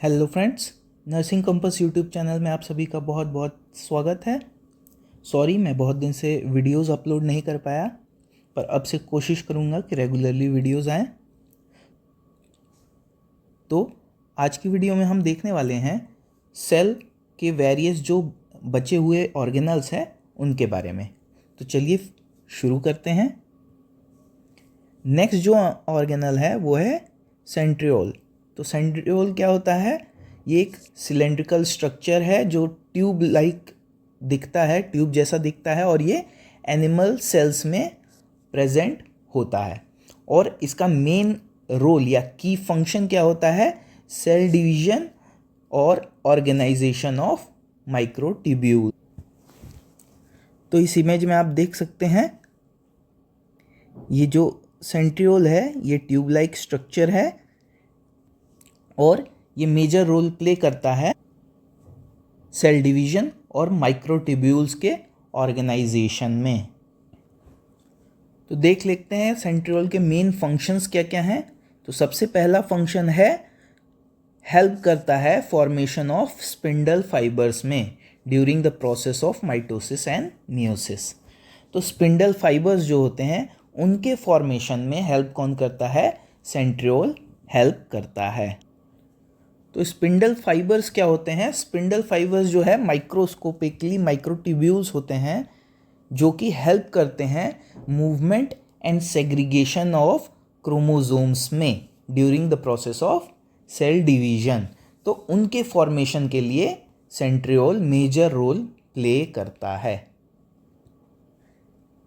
Hello friends, nursing compass YouTube channel में आप सभी का बहुत बहुत स्वागत है। सॉरी, मैं बहुत दिन से वीडियोस अपलोड नहीं कर पाया, पर अब से कोशिश करूँगा कि रेगुलरली वीडियोस आएँ। तो आज की वीडियो में हम देखने वाले हैं सेल के वेरियस जो बचे हुए ऑर्गेनल्स हैं उनके बारे में। तो चलिए शुरू करते हैं। नेक्स्ट जो ऑर्गेनल है वो है सेंट्रियोल। तो सेंट्रियोल क्या होता है? ये एक सिलेंड्रिकल स्ट्रक्चर है जो ट्यूब लाइक दिखता है, ट्यूब जैसा दिखता है, और ये एनिमल सेल्स में प्रेजेंट होता है। और इसका मेन रोल या की फंक्शन क्या होता है? सेल डिवीजन और ऑर्गेनाइजेशन ऑफ माइक्रोट्यूब्यूल। तो इस इमेज में आप देख सकते हैं, ये जो सेंट्रियोल है ये ट्यूब लाइक स्ट्रक्चर है और ये मेजर रोल प्ले करता है सेल डिवीजन और माइक्रोट्यूब्यूल्स के ऑर्गेनाइजेशन में। तो देख लेते हैं सेंट्रियोल के मेन फंक्शंस क्या क्या हैं। तो सबसे पहला फंक्शन है, हेल्प करता है फॉर्मेशन ऑफ स्पिंडल फाइबर्स में during the process of mitosis and meiosis. तो स्पिंडल फाइबर्स जो होते हैं उनके फॉर्मेशन में हेल्प कौन करता है? सेंट्रियोल हेल्प करता है। तो स्पिंडल फाइबर्स क्या होते हैं? स्पिंडल फाइबर्स जो है माइक्रोस्कोपिकली माइक्रोट्यूब्यूल्स होते हैं जो कि हेल्प करते हैं movement and segregation of chromosomes में during the process of cell division. तो उनके फॉर्मेशन के लिए सेंट्रियोल मेजर रोल प्ले करता है।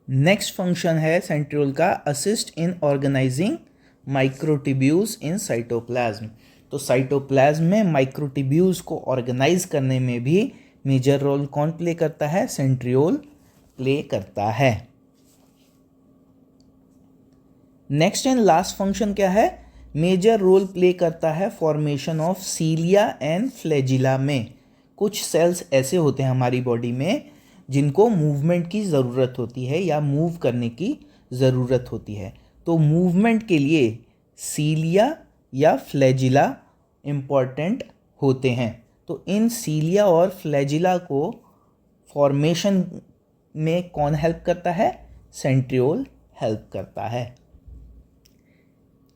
नेक्स्ट फंक्शन है सेंट्रियोल का, assist in organizing microtubules in cytoplasm. तो साइटोप्लाज्म में माइक्रोट्यूब्यूल्स को ऑर्गेनाइज करने में भी मेजर रोल कौन प्ले करता है? सेंट्रियोल प्ले करता है। नेक्स्ट एंड लास्ट फंक्शन क्या है? मेजर रोल प्ले करता है formation of cilia and flagella में। कुछ सेल्स ऐसे होते हैं हमारी बॉडी में जिनको मूवमेंट की ज़रूरत होती है या मूव करने की ज़रूरत होती है। तो मूवमेंट के लिए सीलिया या फ्लैजिला इम्पॉर्टेंट होते हैं। तो इन सीलिया और फ्लैजिला को फॉर्मेशन में कौन हेल्प करता है? सेंट्रियोल हेल्प करता है।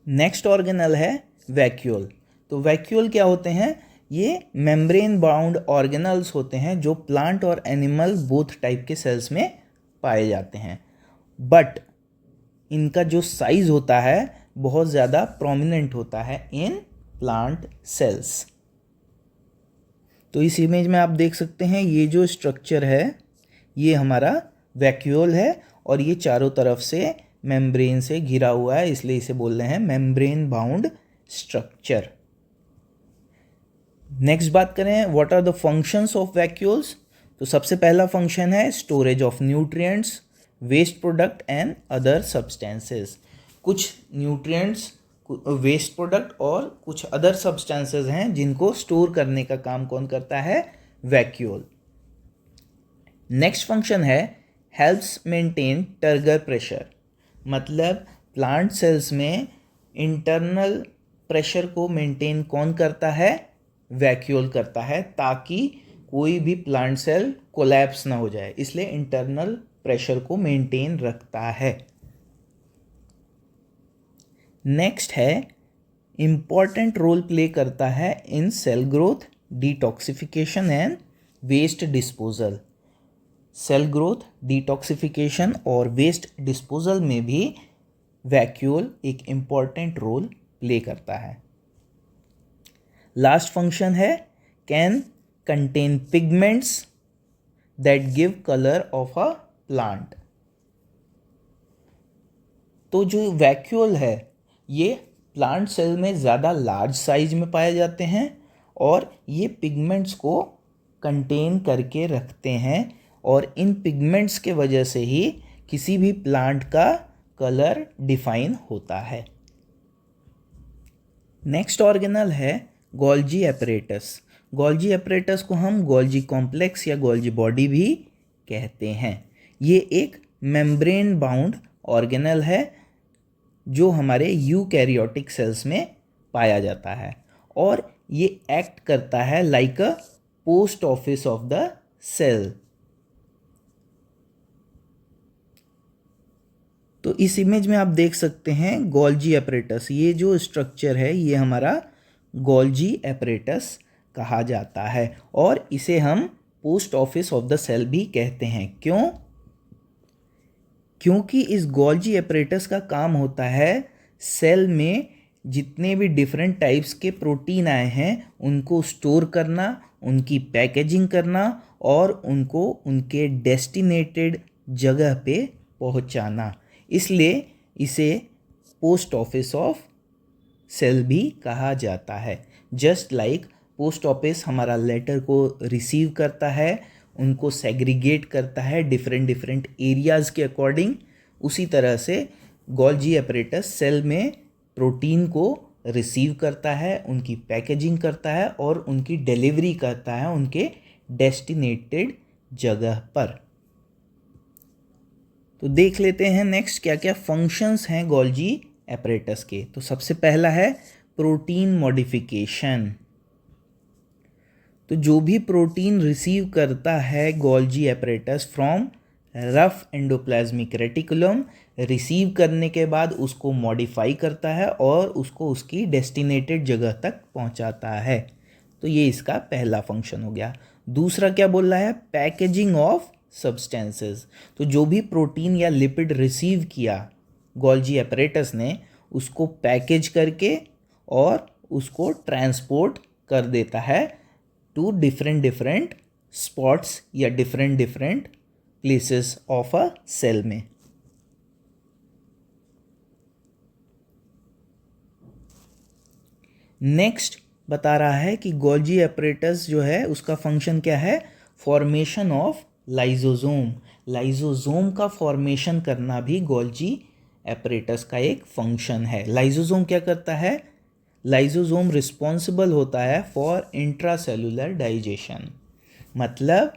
नेक्स्ट ऑर्गेनल है वैक्यूल। तो वैक्यूल क्या होते हैं? ये मेम्ब्रेन बाउंड ऑर्गेनल्स होते हैं जो प्लांट और एनिमल बोथ टाइप के सेल्स में पाए जाते हैं, बट इनका जो साइज होता है बहुत ज़्यादा प्रोमिनेंट होता है इन प्लांट सेल्स। तो इस इमेज में आप देख सकते हैं ये जो स्ट्रक्चर है ये हमारा वैक्यूल है और ये चारों तरफ से मेम्ब्रेन से घिरा हुआ है, इसलिए इसे बोल रहे हैं मेम्ब्रेन बाउंड स्ट्रक्चर। नेक्स्ट बात करें, what are the functions of vacuoles. तो सबसे पहला फंक्शन है storage of nutrients, waste product and other substances. कुछ न्यूट्रिएंट्स, वेस्ट प्रोडक्ट और कुछ अदर सब्सटेंसेस हैं जिनको स्टोर करने का काम कौन करता है? वैक्यूल। नेक्स्ट फंक्शन है हेल्प्स मेंटेन टर्गर प्रेशर। मतलब प्लांट सेल्स में इंटरनल प्रेशर को मेंटेन कौन करता है? वैक्यूल करता है, ताकि कोई भी प्लांट सेल कोलैप्स ना हो जाए, इसलिए इंटरनल प्रेशर को मेंटेन रखता है। नेक्स्ट है इम्पॉर्टेंट रोल प्ले करता है in cell growth, detoxification and waste disposal. Cell growth, detoxification और वेस्ट डिस्पोजल में भी वैक्यूल एक इम्पॉर्टेंट रोल प्ले करता है। लास्ट फंक्शन है can contain pigments that give colour of a plant. तो जो वैक्यूल है ये प्लांट सेल में ज़्यादा लार्ज साइज में पाए जाते हैं और ये पिगमेंट्स को कंटेन करके रखते हैं और इन पिगमेंट्स के वजह से ही किसी भी प्लांट का कलर डिफाइन होता है। नेक्स्ट ऑर्गेनल है गोल्जी एपरेटस। गोल्जी एपरेटस को हम गोल्जी कॉम्प्लेक्स या गोल्जी बॉडी भी कहते हैं। ये एक मेम्ब्रेन बाउंड ऑर्गेनल है जो हमारे यूकैरियोटिक सेल्स में पाया जाता है और ये एक्ट करता है like a post office of the cell. तो इस इमेज में आप देख सकते हैं गोल्जी एपरेटस। ये जो स्ट्रक्चर है ये हमारा गोल्जी एपरेटस कहा जाता है और इसे हम post office of the cell भी कहते हैं। क्यों? क्योंकि इस गोल्जी एपरेटस का काम होता है सेल में जितने भी डिफरेंट टाइप्स के प्रोटीन आए हैं उनको स्टोर करना, उनकी पैकेजिंग करना और उनको उनके डेस्टिनेटेड जगह पे पहुंचाना। इसलिए इसे पोस्ट ऑफिस ऑफ सेल भी कहा जाता है। जस्ट लाइक पोस्ट ऑफिस हमारा लेटर को रिसीव करता है, उनको सेग्रीगेट करता है डिफरेंट डिफरेंट एरियाज़ के अकॉर्डिंग, उसी तरह से गोल्जी एपरेटस सेल में प्रोटीन को रिसीव करता है, उनकी पैकेजिंग करता है और उनकी डिलीवरी करता है उनके डेस्टिनेटेड जगह पर। तो देख लेते हैं नेक्स्ट क्या क्या फंक्शंस हैं गोल्जी एपरेटस के। तो सबसे पहला है प्रोटीन मॉडिफिकेशन। तो जो भी प्रोटीन रिसीव करता है Golgi apparatus from rough endoplasmic reticulum, receive करने के बाद उसको मॉडिफाई करता है और उसको उसकी डेस्टिनेटेड जगह तक पहुंचाता है। तो ये इसका पहला फंक्शन हो गया। दूसरा क्या बोल रहा है? Packaging of substances. तो जो भी प्रोटीन या लिपिड रिसीव किया गोल्जी एपरेटस ने, उसको पैकेज करके और उसको ट्रांसपोर्ट कर देता है टू डिफरेंट डिफरेंट स्पॉट्स या different different places of a cell में। नेक्स्ट बता रहा है कि गोल्जी एपरेटस जो है उसका फंक्शन क्या है? Formation of lysosome. लाइजोसोम का फॉर्मेशन करना भी गोल्जी एपरेटस का एक फंक्शन है। लाइजोसोम क्या करता है? लाइजोसोम रिस्पॉन्सिबल होता है फॉर इंट्रासेलुलर डाइजेशन। मतलब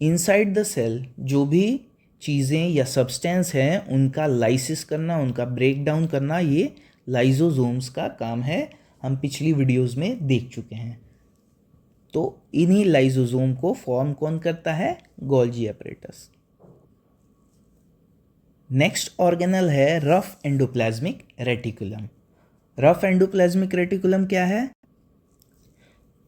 इनसाइड द सेल जो भी चीज़ें या सब्सटेंस हैं उनका लाइसिस करना, उनका ब्रेक डाउन करना, ये लाइजोसोम्स का काम है। हम पिछली वीडियोस में देख चुके हैं। तो इन्हीं लाइजोसोम को फॉर्म कौन करता है? Golgi apparatus. नेक्स्ट ऑर्गेनल है rough endoplasmic reticulum. Rough endoplasmic reticulum क्या है?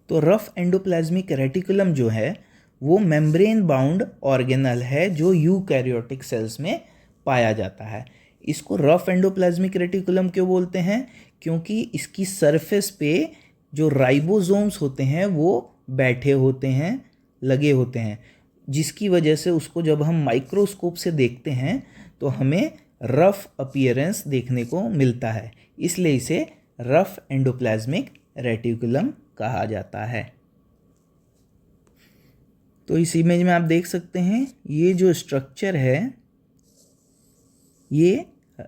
तो रफ एंडोप्लाज्मिक रेटिकुलम जो है वो मेम्ब्रेन बाउंड ऑर्गेनल है जो यूकैरियोटिक सेल्स में पाया जाता है। इसको रफ एंडोप्लाज्मिक रेटिकुलम क्यों बोलते हैं? क्योंकि इसकी सरफेस पे जो राइबोसोम्स होते हैं वो बैठे होते हैं, लगे होते हैं, जिसकी वजह से उसको जब हम माइक्रोस्कोप से देखते हैं तो हमें रफ अपीयरेंस देखने को मिलता है। इसलिए इसे रफ एंडोप्लाज्मिक रेटिकुलम कहा जाता है। तो इस इमेज में आप देख सकते हैं ये जो स्ट्रक्चर है ये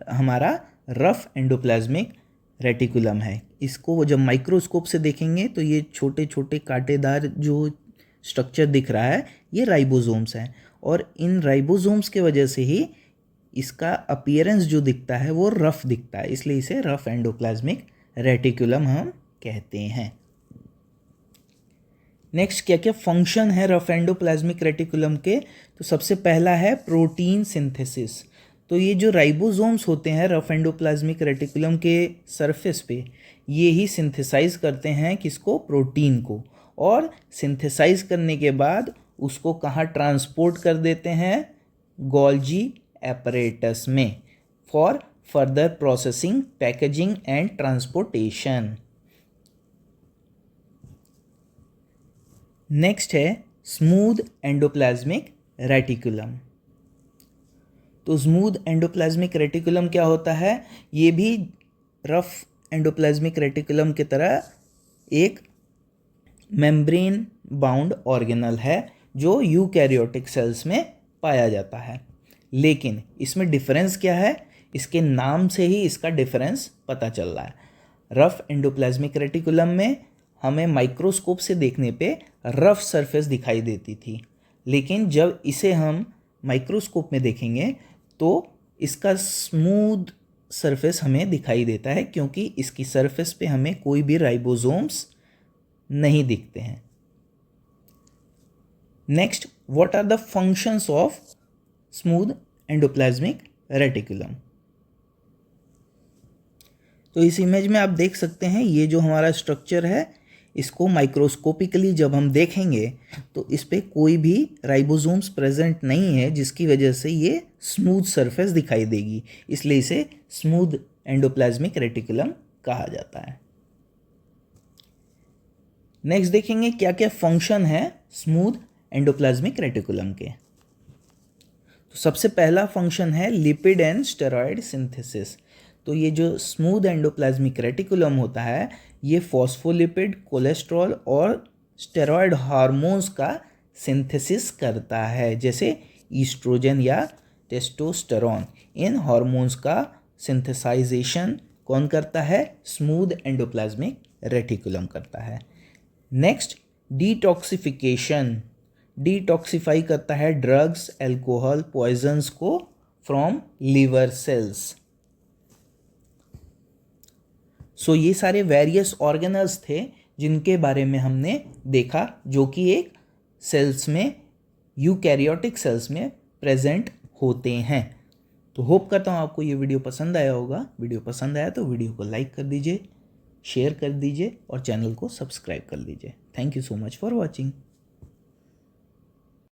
हमारा रफ एंडोप्लाज्मिक रेटिकुलम है। इसको वो जब माइक्रोस्कोप से देखेंगे तो ये छोटे छोटे कांटेदार जो स्ट्रक्चर दिख रहा है ये राइबोसोम्स हैं और इन राइबोसोम्स के वजह से ही इसका अपीयरेंस जो दिखता है वो रफ दिखता है, इसलिए इसे रफ एंडोप्लाज्मिक रेटिकुलम हम कहते हैं। नेक्स्ट क्या क्या फंक्शन है रफ एंडोप्लाज्मिक रेटिकुलम के? तो सबसे पहला है प्रोटीन सिंथेसिस। तो ये जो राइबोसोम्स होते हैं रफ एंडोप्लाज्मिक रेटिकुलम के सरफेस पे, ये ही सिंथेसाइज करते हैं किसको? प्रोटीन को। और सिंथेसाइज करने के बाद उसको कहाँ ट्रांसपोर्ट कर देते हैं? गोल्जी एपरेटस में for further processing, packaging and transportation. Next है स्मूथ एंडोप्लाज्मिक रेटिकुलम। तो स्मूथ एंडोप्लाज्मिक रेटिकुलम क्या होता है? ये भी रफ एंडोप्लाज्मिक रेटिकुलम की तरह एक मेम्ब्रेन बाउंड ऑर्गेनल है जो यूकैरियोटिक सेल्स में पाया जाता है। लेकिन इसमें डिफरेंस क्या है? इसके नाम से ही इसका डिफरेंस पता चल रहा है। रफ एंडोप्लाज्मिक रेटिकुलम में हमें माइक्रोस्कोप से देखने पे रफ सरफेस दिखाई देती थी, लेकिन जब इसे हम माइक्रोस्कोप में देखेंगे तो इसका स्मूथ सरफेस हमें दिखाई देता है क्योंकि इसकी सरफेस पे हमें कोई भी राइबोसोम्स नहीं दिखते हैं। Next, what are the functions of smooth endoplasmic reticulum. तो इस इमेज में आप देख सकते हैं ये जो हमारा स्ट्रक्चर है, इसको माइक्रोस्कोपिकली जब हम देखेंगे तो इस पे कोई भी राइबोसोम्स प्रेजेंट नहीं है, जिसकी वजह से ये स्मूथ सरफेस दिखाई देगी, इसलिए इसे स्मूथ एंडोप्लाज्मिक रेटिकुलम कहा जाता है। नेक्स्ट देखेंगे क्या क्या फंक्शन है स्मूथ एंडोप्लाज्मिक रेटिकुलम के। तो सबसे पहला फंक्शन है लिपिड एंड स्टेरॉयड सिंथेसिस। तो ये जो स्मूथ एंडोप्लाज्मिक रेटिकुलम होता है ये फॉस्फोलिपिड, कोलेस्ट्रॉल और स्टेरॉयड हार्मोन्स का सिंथेसिस करता है, जैसे ईस्ट्रोजन या टेस्टोस्टेरोन। इन हार्मोन्स का सिंथेसाइजेशन कौन करता है? स्मूथ एंडोप्लाज्मिक रेटिकुलम करता है। Next, detoxification. डिटॉक्सिफाई करता है ड्रग्स, एल्कोहल, पॉइजन्स को फ्रॉम लिवर सेल्स। सो ये सारे वेरियस ऑर्गेनल्स थे जिनके बारे में हमने देखा, जो कि एक सेल्स में, यूकैरियोटिक सेल्स में प्रेजेंट होते हैं। तो होप करता हूँ आपको ये वीडियो पसंद आया होगा। वीडियो पसंद आया तो वीडियो को लाइक कर दीजिए, शेयर कर दीजिए और चैनल को सब्सक्राइब कर लीजिए। Thank you so much for watching.